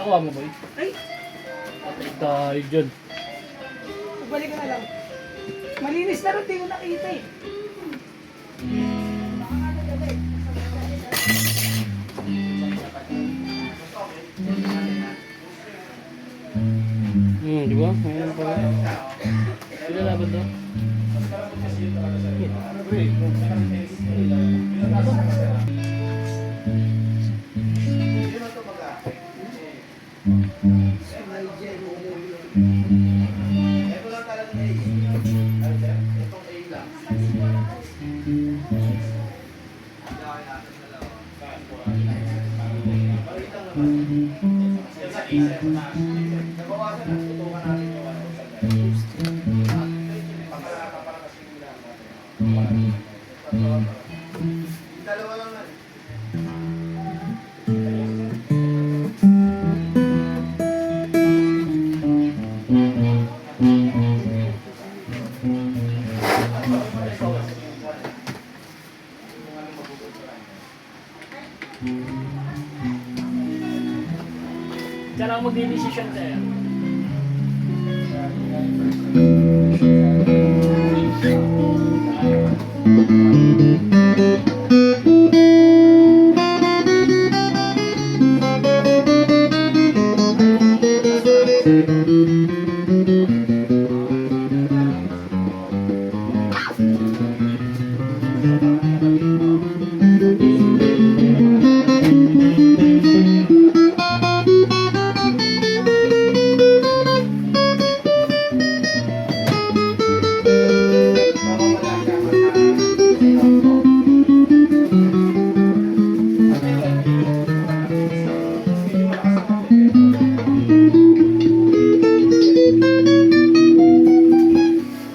Nakuha mo, boy? Ay, Patay tayo dyan. balik ka na lang. Malinis na rin, di ko nakita eh. Di ba? Mayroon pa rin. Sila laban daw. Diyan ako mag-decision sa'yo.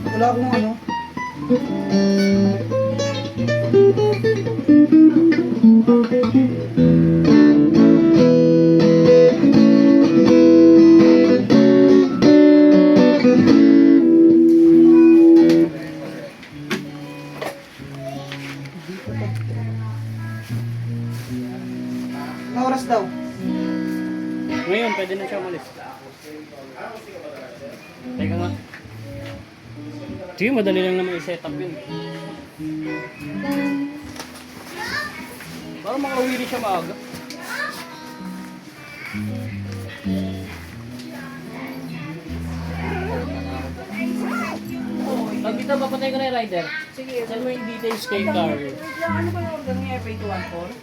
Wala akong ano. Anong oras daw? Ngayon, pwede na siya umalis. Teka nga. Sige, madali lang naman i-set up yun. Parang makauwi rin siya maaga. Pag dito, papatay ko na yung rider. Sige. Saan mo yung details kay Carl? Wait lang, ano ba yung order niya? FA214?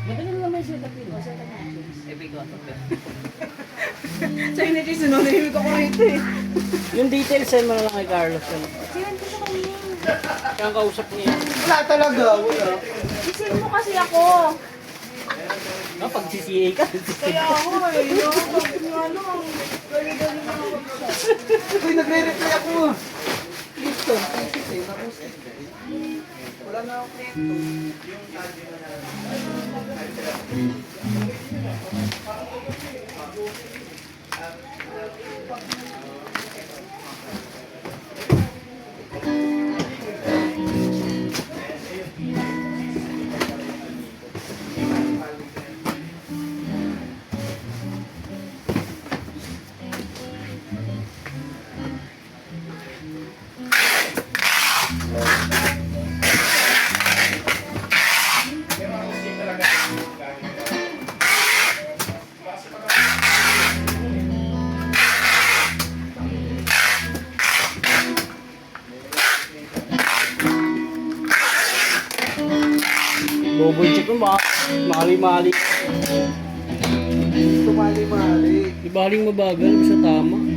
Madali lang naman i-set up yun. Sa inyo kayo sinunod ko rito eh. Yung details, send mo na lang kay Carlos. Sinan ko sa kanya. Siya ang kausap niya. Wala talaga, wala. Isin mo kasi ako. Pag CCA ka. Kaya ako eh. Pag nga lang. Gali-gali na ako. Uy, nagre-reply ako. Dito. Wala na ako dito. Double check mo ba? Mali-mali. Tumali-mali. Ibaling mabagal, bisa tama.